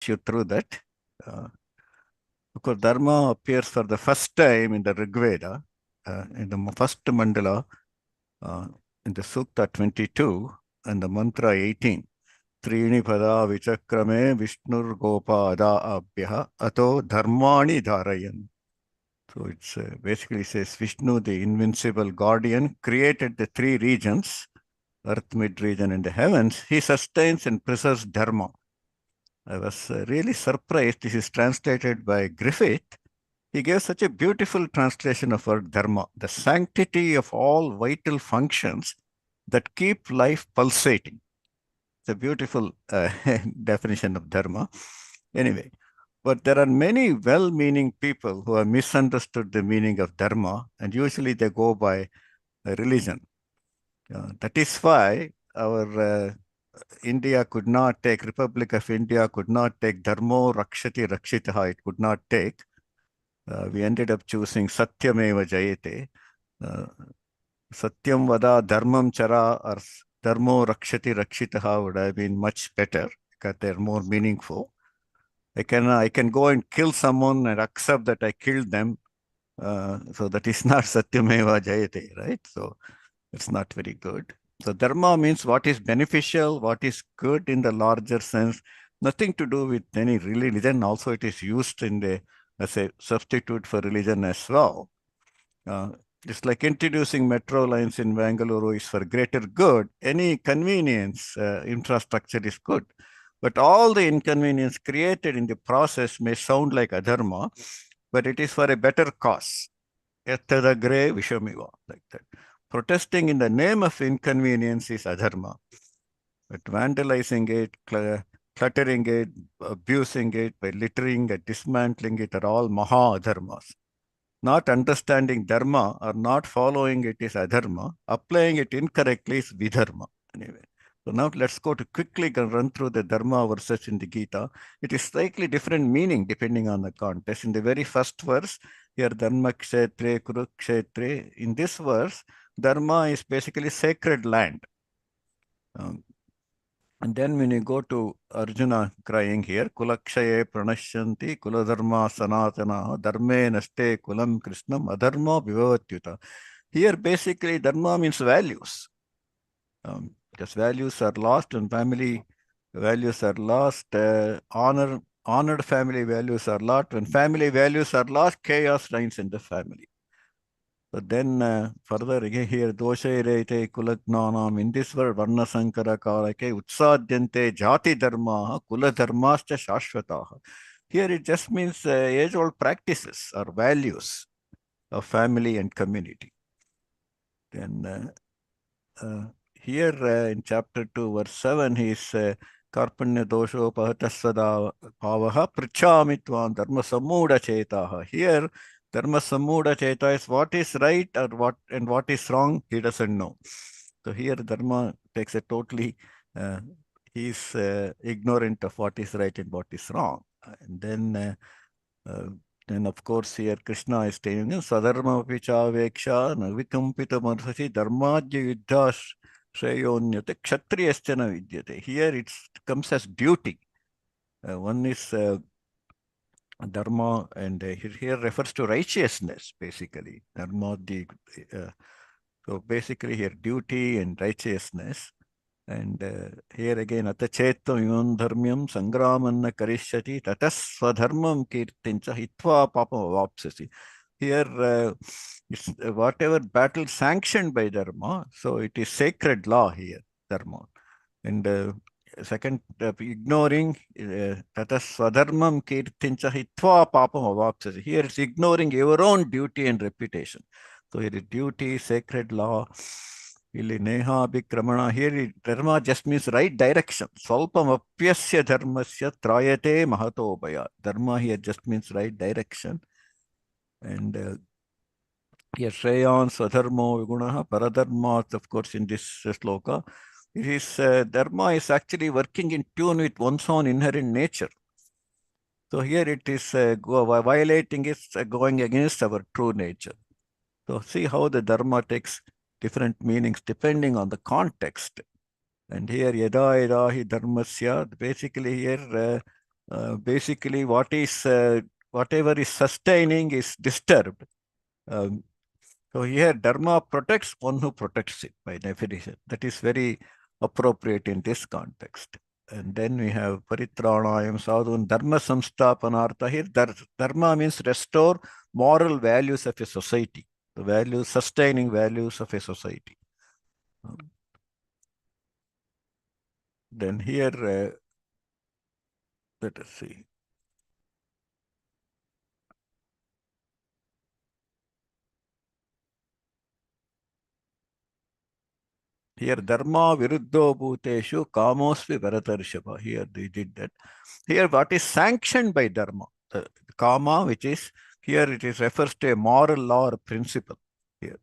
you through that. Of course, Dharma appears for the first time in the Rig Veda, in the first mandala, in the Sukta 22 and the mantra 18. Trini pada vichakrame Vishnur Gopa ada abhya ato dharmani dharayan. So it's basically says Vishnu, the invincible guardian, created the three regions, earth, mid region, and the heavens. He sustains and preserves dharma. I was really surprised. This is translated by Griffith. He gave such a beautiful translation of word dharma, the sanctity of all vital functions that keep life pulsating. It's a beautiful definition of dharma. Anyway, but there are many well-meaning people who have misunderstood the meaning of dharma, and usually they go by religion. That is why our India could not take, Republic of India could not take dharmo rakshati rakshitaha, it could not take. We ended up choosing satyameva jayate. Satyam vada dharmam chara or dharmo rakshati rakshitaha would have been much better because they're more meaningful. I can go and kill someone and accept that I killed them. So that is not satyameva jayate, right? So it's not very good. So dharma means what is beneficial, what is good in the larger sense, nothing to do with any religion. Also, it is used as a substitute for religion as well. It's like introducing metro lines in Bangalore is for greater good. Any convenience infrastructure is good. But all the inconvenience created in the process may sound like adharma, but it is for a better cause. Yattadagre vishamiva, like that. Protesting in the name of inconvenience is adharma. But vandalizing it, cluttering it, abusing it, by littering and dismantling it are all maha adharmas. Not understanding dharma or not following it is adharma. Applying it incorrectly is vidharma. Anyway, so now let's go to quickly run through the dharma verses in the Gita. It is slightly different meaning depending on the context. In the very first verse, here dharma kshetre kurukshetre. In this verse, dharma is basically sacred land. And then when you go to Arjuna crying here, Kulakshaye pranashyanti kuladharma sanatana dharme naste kulam krishnam adharma vivavatyuta. Here basically dharma means values. Because values are lost and family values are lost, honored family values are lost. When family values are lost, chaos reigns in the family. So then further again here, doshe rete kulagnanam, in this word, varna sankara karake, utsadyante jati dharma, kula dharmascha shashvataha. Here it just means age-old practices or values of family and community. Then here in chapter 2, verse 7, he is karpanya dosho pahatasvada bhavaha prichamitvan dharma sammuda chetaha. Here, dharma sammuda cheta is what is right or what is wrong, he doesn't know. So here dharma takes a totally, he is ignorant of what is right and what is wrong. And then of course here Krishna is saying, Sadharma picha veksha navikampita marsashi dharmadya yuddha shreyonyate kshatriyaschana vidyate. Here it comes as duty. One is dharma, and here refers to righteousness, basically. Dharma, so basically here duty and righteousness. And here again, atachetam yun dharmyam sangramanna karishyati tatas swadharmam kirtincha hitva papam avapsasi. Here, it's whatever battle sanctioned by dharma, so it is sacred law here, dharma. And second, ignoring tatas swadharmam kirtincha hitva papam avapsasi. Here it's ignoring your own duty and reputation. So here is duty, sacred law. Ili neha abhikramana. Here dharma just means right direction. Swalpam apyasya dharmasya trayate mahato bhaya. Dharma here just means right direction. And here Shreyan Swadharmo Vigunaha Paradharma, of course, in this sloka. It is dharma is actually working in tune with one's own inherent nature. So here it is violating it, going against our true nature. So see how the dharma takes different meanings depending on the context. And here, yada yada hi dharmasya, basically here basically whatever is sustaining is disturbed. Um, so here Dharma protects one who protects it by definition. That is very appropriate in this context. And then we have Paritranayam Sadhun Dharma Samstapanartha. Here Dharma means restore moral values of a society, the values, sustaining values of a society. Then here, let us see. Here, dharma viruddho bhuteshu kamosvi bharatarshava. Here they did that. Here, what is sanctioned by dharma? The kama, which is here, it is refers to a moral law or principle. Here,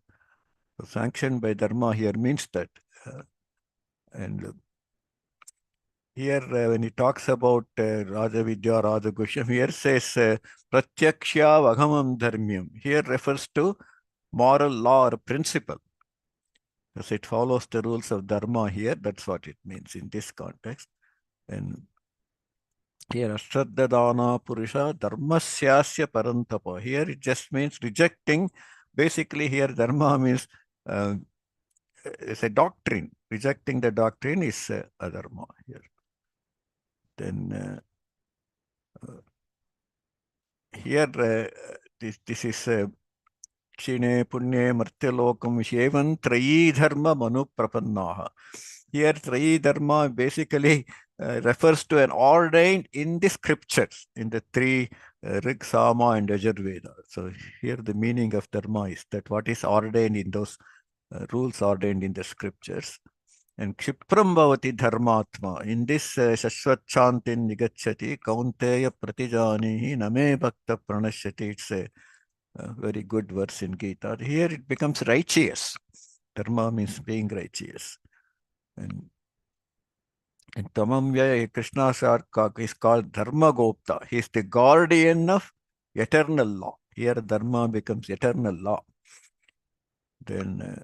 so sanctioned by dharma here means that. And here, when he talks about Raja Vidya, Raja Gusham, here says pratyaksha vaghamam dharmyam. Here refers to moral law or principle. Because it follows the rules of dharma here. That's what it means in this context. And here, Ashraddhadana Purusha Dharmasyasya Parantapa. Here it just means rejecting. Basically, here dharma means it's a doctrine. Rejecting the doctrine is a dharma here. Then here, this is Kshine Punye Martyalokam Shevan Trayi Dharma Manu Prapannaha. Here, Trayi Dharma basically refers to an ordained in the scriptures, in the three Rig, Sama, and Yajurveda. So here the meaning of Dharma is that what is ordained in those rules ordained in the scriptures. And Kshipram Bhavati Dharmatma. In this Shashvat Shantin Nigachati, Kaunteya Pratijanihi Name Bhakta Pranashyati. It's a very good verse in Gita. Here it becomes righteous. Dharma means being righteous. And Tamam Vyaya Krishna is called Dharma Gopta. He is the guardian of eternal law. Here Dharma becomes eternal law. Then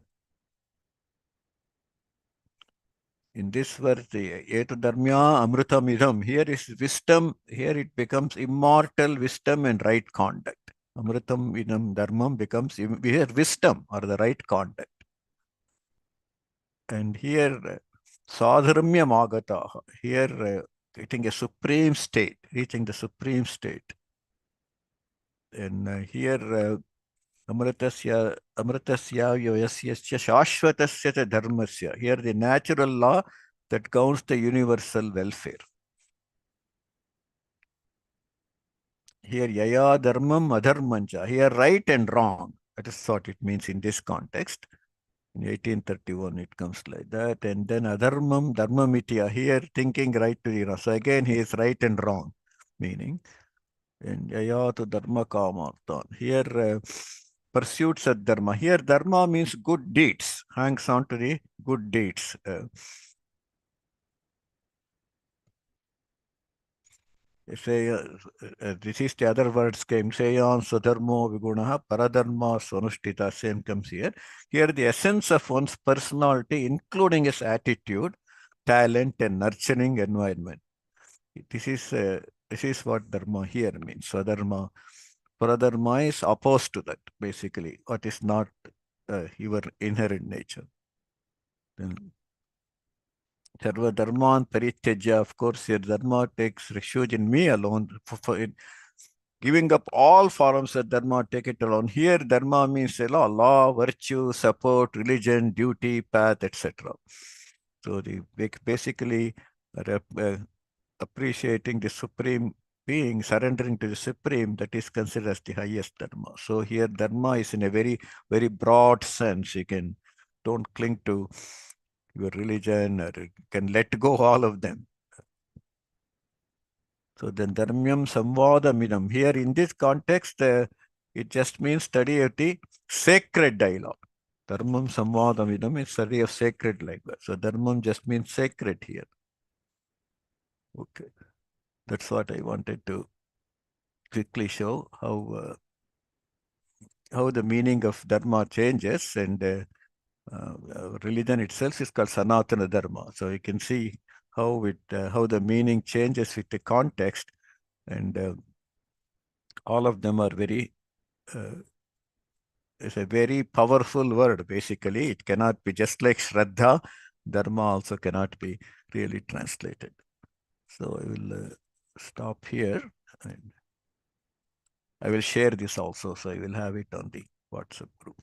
in this verse, Etu Dharmya Amrutam Idam. Here is wisdom. Here it becomes immortal wisdom and right conduct. Amrutam Idam Dharmam becomes here wisdom or the right conduct. And here Sadharmya Magataha. Here getting a supreme state, reaching the supreme state. And here Amritasya Vyavasyasya Shashvatasya cha Dharmasya. Here the natural law that governs the universal welfare. Here Yaya Dharmam Adharmancha. Here right and wrong. That is what it means in this context. In 1831, it comes like that. And then Adharmam Dharmamitya. Here thinking right to the wrong. So again, he is right and wrong, meaning. And Yaya to Dharma Kamartan. Here pursuits of Dharma. Here Dharma means good deeds. Hangs on to the good deeds. This is the other words came. Seyan Sudharmo Vigunaha Paradharma Swanushtita. Same comes here. Here the essence of one's personality, including his attitude, talent, and nurturing environment. This is what dharma here means. Swadharma. Paradharma is opposed to that, basically, what is not your inherent nature. Then Sarva Dharman Parityajya, of course, your dharma takes refuge in me alone. Giving up all forms of dharma, take it alone. Here, dharma means law, virtue, support, religion, duty, path, etc. So basically appreciating the supreme being, surrendering to the supreme, that is considered as the highest dharma. So here, dharma is in a very, very broad sense. You don't cling to your religion, or you can let go all of them. So then dharmyam samvadamidam. Here in this context, it just means study of the sacred dialogue. Dharmam samvadamidam is study of sacred language. So dharmam just means sacred here. Okay. That's what I wanted to quickly show how the meaning of dharma changes, and religion itself is called Sanatana Dharma. So you can see how the meaning changes with the context. and all of them are very, it's a very powerful word, basically. It cannot be just like Shraddha, Dharma also cannot be really translated. So I will stop here and I will share this also. So I will have it on the WhatsApp group.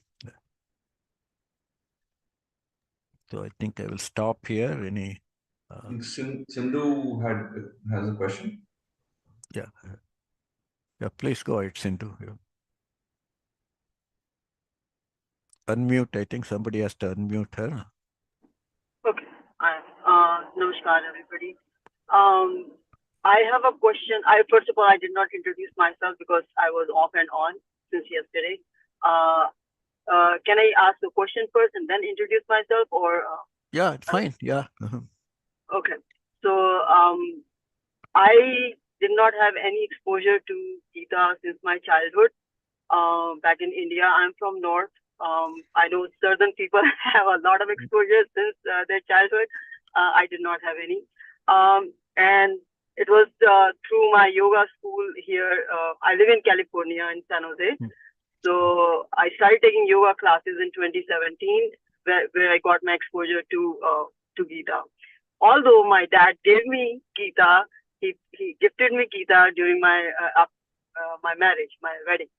So I think I will stop here. Any? I think Sindhu has a question. Yeah. Yeah, please go ahead, Sindhu. Yeah. Unmute. I think somebody has to unmute her. Okay. Namaskar, everybody. I have a question. First of all, I did not introduce myself because I was off and on since yesterday. Can I ask the question first and then introduce myself, or? Yeah, fine. Yeah. Okay. So I did not have any exposure to Gita since my childhood. Back in India, I'm from North. I know certain people have a lot of exposure since their childhood. I did not have any. And it was through my yoga school here. I live in California, in San Jose. So I started taking yoga classes in 2017, where I got my exposure to Gita. Although my dad gave me Gita, he gifted me Gita during my marriage, my wedding.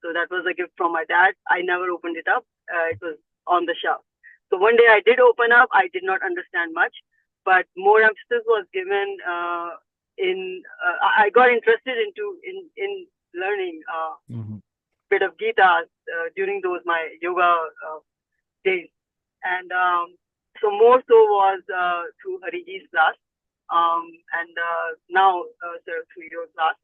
So that was a gift from my dad. I never opened it up. It was on the shelf. So one day I did open up. I did not understand much, but more emphasis was given in. I got interested in learning bit of Gita during those my yoga days, and so more so was through Hariji's class, and now through your class.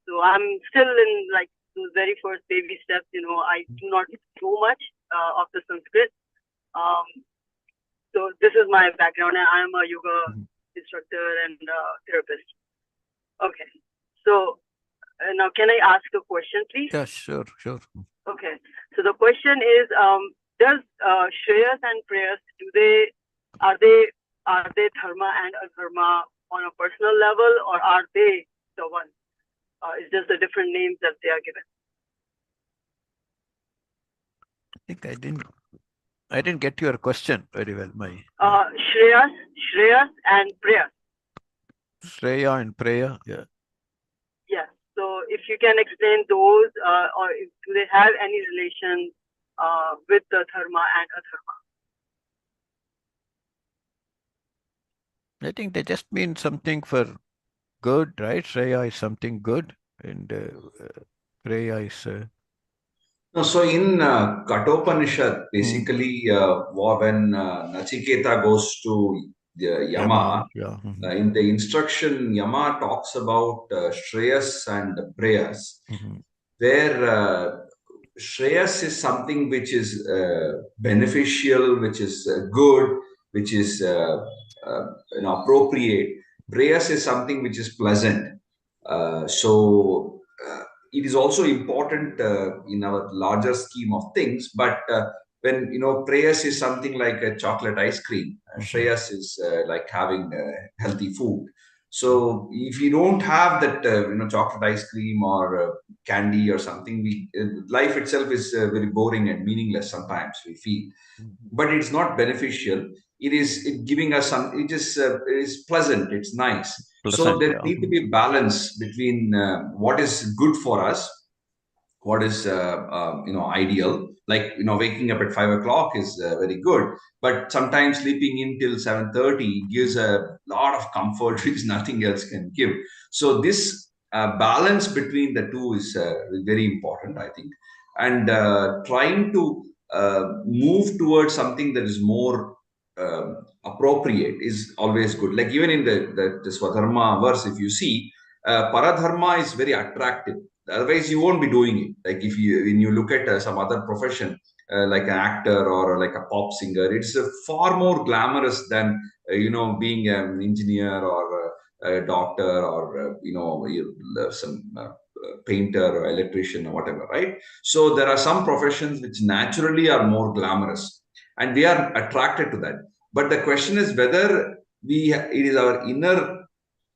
So I'm still in like those very first baby steps. I do not know much of the Sanskrit. So this is my background. I am a yoga instructor and therapist. Okay. So now can I ask a question, please? Yeah, sure. Okay. So the question is, does Shreyas and prayers, are they dharma and adharma on a personal level, or are they the one? It's just the different names that they are given. I think I didn't get your question very well. Shreyas and prayers. Shreya and Preya, yeah. Yes. So if you can explain those, or do they have any relation with the dharma and adharma? I think they just mean something for good, right? Shreya is something good, and Preya is. No, so in Kathopanishad, basically, when Nachiketa goes to Yama, Yeah. in the instruction, Yama talks about Shreyas and Prayas, where Shreyas is something which is beneficial, which is good, which is appropriate. Prayas is something which is pleasant. So it is also important in our larger scheme of things. But when prayas is something like a chocolate ice cream, Shreyas is like having healthy food. So if you don't have that chocolate ice cream or candy or something, life itself is very boring and meaningless. Sometimes we feel, but it's not beneficial. It giving us some. It is pleasant. It's nice. So Pleasant, there yeah. need to be balance between what is good for us, what is ideal. Like waking up at 5 o'clock is very good, but sometimes sleeping in till 7:30 gives a lot of comfort which nothing else can give. So this balance between the two is very important, I think, and trying to move towards something that is more appropriate is always good. Like even in the Swadharma verse, if you see, Paradharma is very attractive. Otherwise, you won't be doing it. Like when you look at some other profession, like an actor or like a pop singer, it's far more glamorous than being an engineer or a doctor or some painter or electrician or whatever, right? So there are some professions which naturally are more glamorous, and we are attracted to that. But the question is whether it is our inner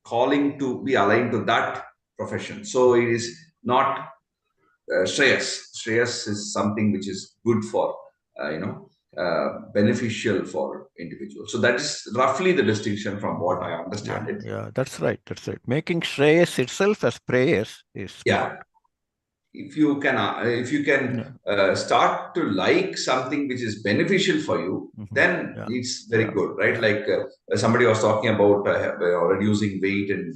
calling to be aligned to that profession. So it is not Shreyas. Shreyas is something which is good for, beneficial for individuals. So that is roughly the distinction from what I understand it. Yeah, that's right. That's right. Making Shreyas itself as prayers is smart. Yeah. If you can start to like something which is beneficial for you, then it's very good, right? Like somebody was talking about reducing weight and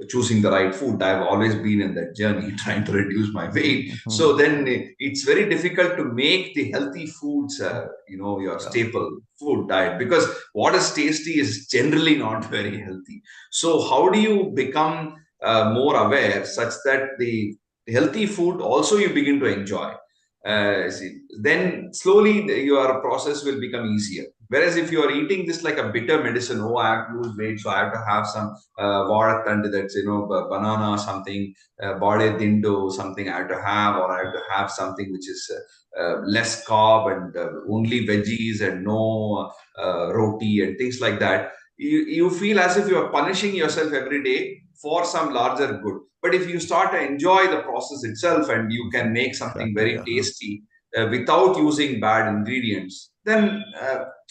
choosing the right food. I've always been in that journey trying to reduce my weight. So then it's very difficult to make the healthy foods your staple food diet, because what is tasty is generally not very healthy. So how do you become more aware such that the healthy food also you begin to enjoy? Then slowly your process will become easier. Whereas if you are eating this like a bitter medicine, oh, I have to lose weight, so I have to have some varatand, that's banana, something, bade dindu, something I have to have, or I have to have something which is less carb and only veggies and no roti and things like that. You feel as if you are punishing yourself every day for some larger good. But if you start to enjoy the process itself and you can make something very tasty without using bad ingredients, then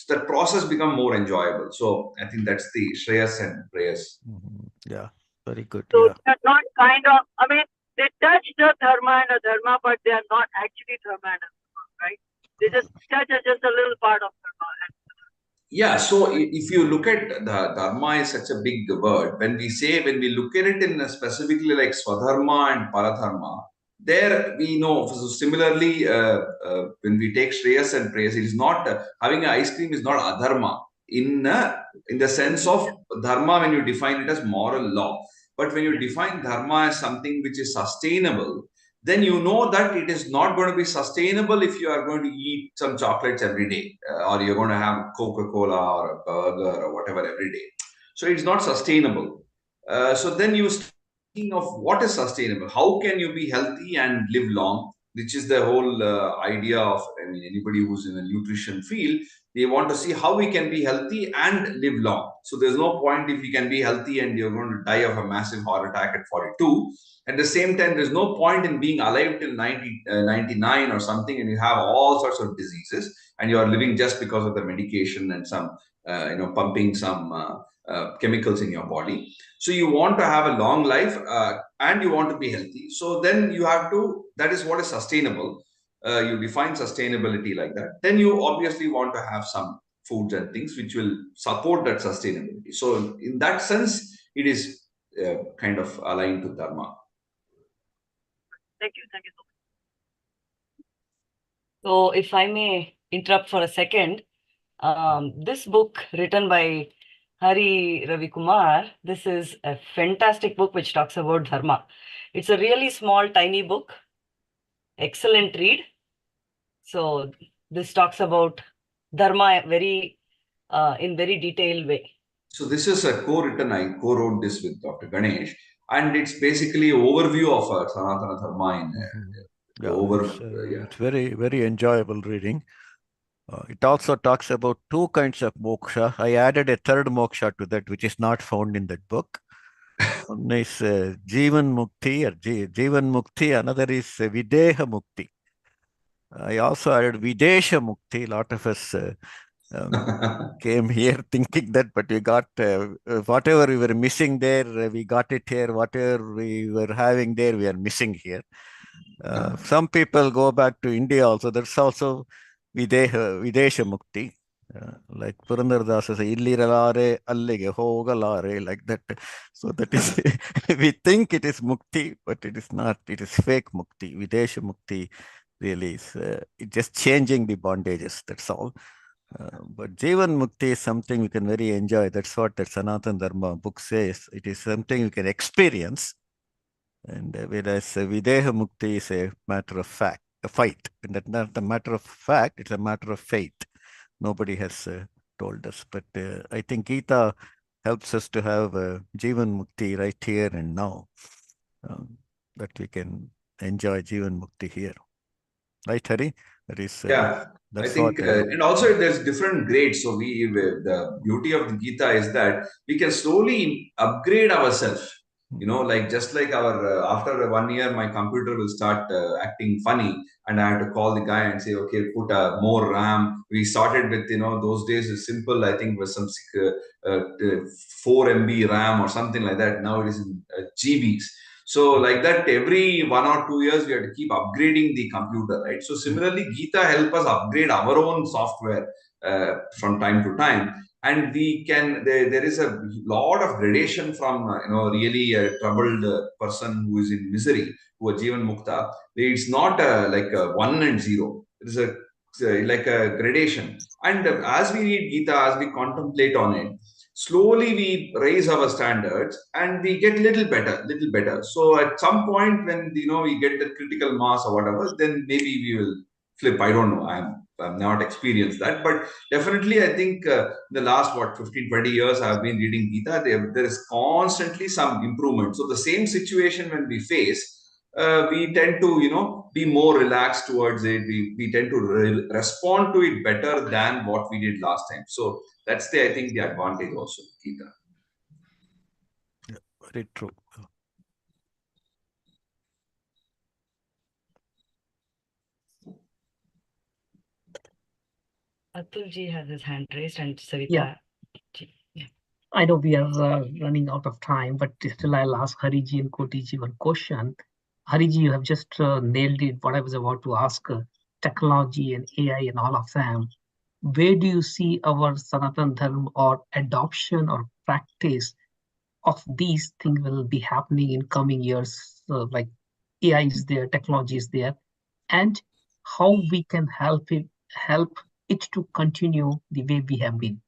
that process become more enjoyable. So I think that's the Shreyas and Prayas. Yeah, very good. So Yeah. they're not kind of, I mean, they touch the Dharma and Adharma, but they are not actually Dharma and Adharma, right? They just touch just a little part of Dharma. Yeah, so if you look at the Dharma is such a big word. When we look at it in specifically like Swadharma and Paradharma, there we know. So similarly, when we take Shreyas and Prayas, it is not having an ice cream is not adharma in the sense of dharma when you define it as moral law. But when you define dharma as something which is sustainable, then you know that it is not going to be sustainable if you are going to eat some chocolates every day, or you're going to have Coca-Cola or a burger or whatever every day. So it's not sustainable. So then you start thinking of what is sustainable. How can you be healthy and live long? Which is the whole idea of, I mean, anybody who's in the nutrition field, they want to see how we can be healthy and live long. So there's no point if you can be healthy and you're going to die of a massive heart attack at 42. At the same time, there's no point in being alive till 99 or something, and you have all sorts of diseases, and you are living just because of the medication and some, pumping some chemicals in your body. So you want to have a long life and you want to be healthy. So then you have to, that is what is sustainable. You define sustainability like that. Then you obviously want to have some foods and things which will support that sustainability. So in that sense, it is kind of aligned to Dharma. Thank you. Thank you so much. So if I may interrupt for a second, this book written by Hari Ravi Kumar, this is a fantastic book which talks about Dharma. It's a really small, tiny book, excellent read. So this talks about Dharma in very detailed way. So this is a co-written, I co-wrote this with Dr. Ganesh, and it's basically an overview of Sanatana Dharma in It's very, very enjoyable reading. It also talks about two kinds of moksha. I added a third moksha to that, which is not found in that book. One is Jivan Mukti or Jivan Mukti. Another is Videha Mukti. I also added Videsha Mukti. A lot of us came here thinking that, but we got whatever we were missing there, we got it here. Whatever we were having there, we are missing here. Some people go back to India also. There's also Videsha Mukti. Like Purandardas says, illiralare allige hogalare, like that. So that is, we think it is mukti, but it is not. It is fake mukti. Videsha mukti really is it's just changing the bondages. That's all. But Jivan Mukti is something we can very enjoy. That's what the Sanatana Dharma book says. It is something you can experience. And whereas Videha Mukti is a matter of fact, a fight. And that's not a matter of fact, it's a matter of faith. Nobody has told us. But I think Gita helps us to have Jivan Mukti right here and now. That we can enjoy Jivan Mukti here. Right, Hari? That is, Yeah, I that's think, what. and also there's different grades. So the beauty of the Gita is that we can slowly upgrade ourselves. Like just like our after 1 year, my computer will start acting funny, and I had to call the guy and say, okay, put more RAM. We started with those days is simple. I think was some 4 MB RAM or something like that. Now it is in GBs. So like that, every 1 or 2 years, we have to keep upgrading the computer, right? So similarly, Gita help us upgrade our own software from time to time, and we can. There is a lot of gradation from really a troubled person who is in misery, who are Jivan Mukta. It's not like a 1 and 0. It is like a gradation, and as we read Gita, as we contemplate on it, slowly we raise our standards and we get little better. So at some point when we get the critical mass or whatever, then maybe we will flip. I don't know. I'm not experienced that, but definitely I think the last 15-20 years I've been reading Gita. There is constantly some improvement. So the same situation when we face, we tend to be more relaxed towards it. We tend to respond to it better than what we did last time. So that's I think the advantage also, Gita. Yeah, very true. Atul ji has his hand raised, and Savita. Yeah. Yeah. I know we are running out of time, but still I'll ask Hariji and Kotiji one question. Hariji, you have just nailed it. What I was about to ask, technology and AI and all of them. Where do you see our Sanatan Dharma or adoption or practice of these things will be happening in coming years? Like AI is there, technology is there, and how we can help it to continue the way we have been.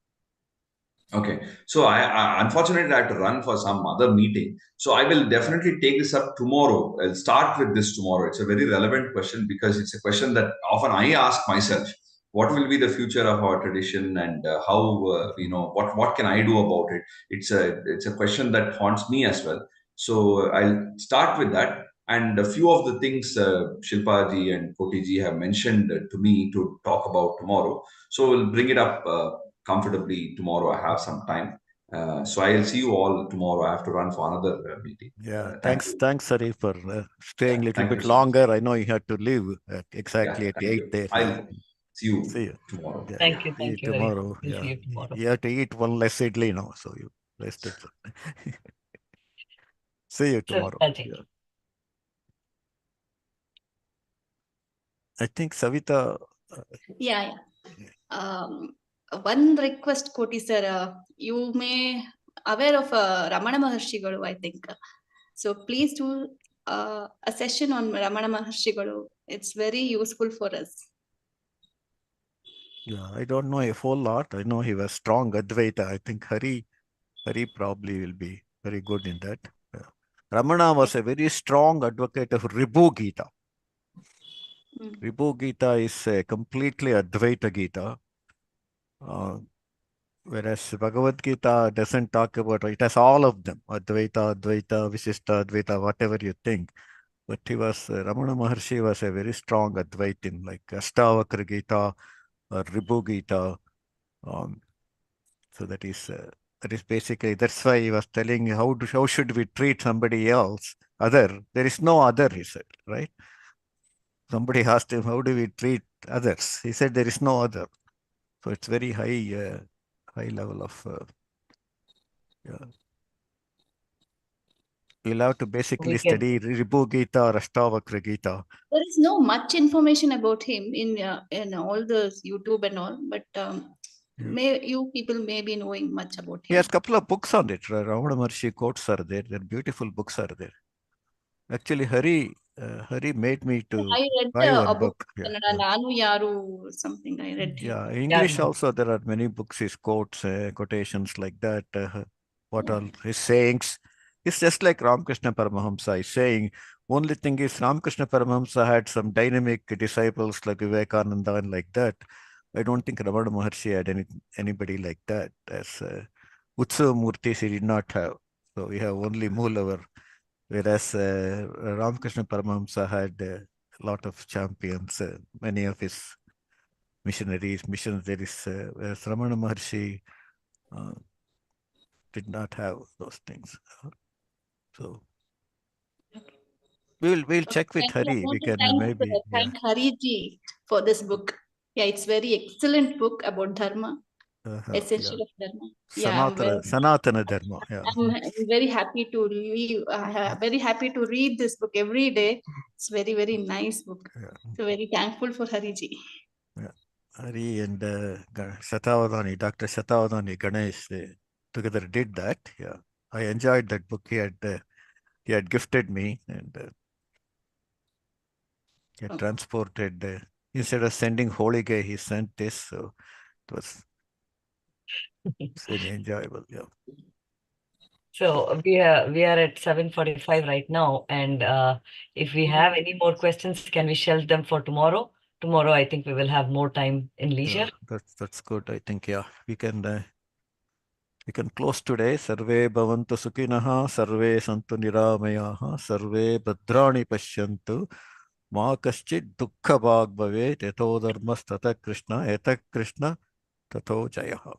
Okay, so I unfortunately I have to run for some other meeting. So I will definitely take this up tomorrow. I'll start with this tomorrow. It's a very relevant question because it's a question that often I ask myself. What will be the future of our tradition, and how what can I do about it? It's a question that haunts me as well. So I'll start with that, and a few of the things Shilpa ji and Koti ji have mentioned to me to talk about tomorrow. So we'll bring it up comfortably tomorrow. I have some time. So I'll see you all tomorrow. I have to run for another meeting. Yeah, Thank you. thanks, Sari, for staying a little Thank bit you so much. longer. I know you had to leave exactly Yeah, at thank 8 you. there. I'll see you See you. tomorrow. Yeah, Thank you. see you Thank you, Hari. tomorrow. We'll Yeah, see you tomorrow. you have to eat one less idli now, so you rested. See you tomorrow. Savita ji. Yeah. I think Savita. Yeah. One request, Koti sir, you may aware of Ramana Maharshigalu, I think. So please do a session on Ramana Maharshigalu. It's very useful for us. Yeah, I don't know a whole lot. I know he was strong Advaita. I think Hari probably will be very good in that. Ramana was a very strong advocate of Ribhu Gita. Ribhu Gita is a completely Advaita Gita. Whereas Bhagavad Gita doesn't talk about it. It has all of them. Advaita, Advaita, Visishta, Advaita, whatever you think. But Ramana Maharshi was a very strong Advaitin, like Astavakra Gita or Ribhu Gita. So that is basically, that's why he was telling how should we treat somebody else, other. There is no other, he said, right? Somebody asked him, how do we treat others? He said, there is no other. So it's very high level of, yeah. You'll have to basically study Ribhu Gita or Astavakra Gita. There is no much information about him in all the YouTube and all, but you people may be knowing much about him. He has a couple of books on it. Ramana Maharshi quotes are there. They're beautiful books are there. Actually, Hari made me to buy one book. Nanu Yaru, something I read. Yeah, English also there are many books. His quotes, quotations like that. What all his sayings. It's just like Ramakrishna Paramahamsa is saying. Only thing is Ramakrishna Paramahamsa had some dynamic disciples like Vivekananda and like that. I don't think Ramana Maharshi had anybody like that. As Utsava Murtis he did not have. So we have only Moolavar. Whereas Ramakrishna Paramahamsa had lot of champions, many of his missionaries, whereas Ramana Maharshi did not have those things. So we'll check with Thank you. I Hari. We want to can maybe thank Hari ji for this book. Yeah, it's very excellent book about Dharma, essential of Dharma. Yeah, Sanatana Dharma. Yeah. I'm very happy to read this book every day. It's very, very nice book. Yeah. So very thankful for Hari ji. Yeah. Hari and Shatavadani, Dr. Shatavadani Ganesh, they together did that. Yeah, I enjoyed that book. He had gifted me, and he had transported. Instead of sending Holy Gay, he sent this. So it was very enjoyable. Yeah. So we are at 7:45 right now, and if we have any more questions, can we shelve them for tomorrow? Tomorrow, I think we will have more time in leisure. That's good. I think we can close today. Sarve bhavantu sukhinah, sarve santu niramayaha, sarve bhadrani pashyantu, ma kaschid dukkha bhag bhavet, yato dharmas tata krishna, eta krishna tato jayaha.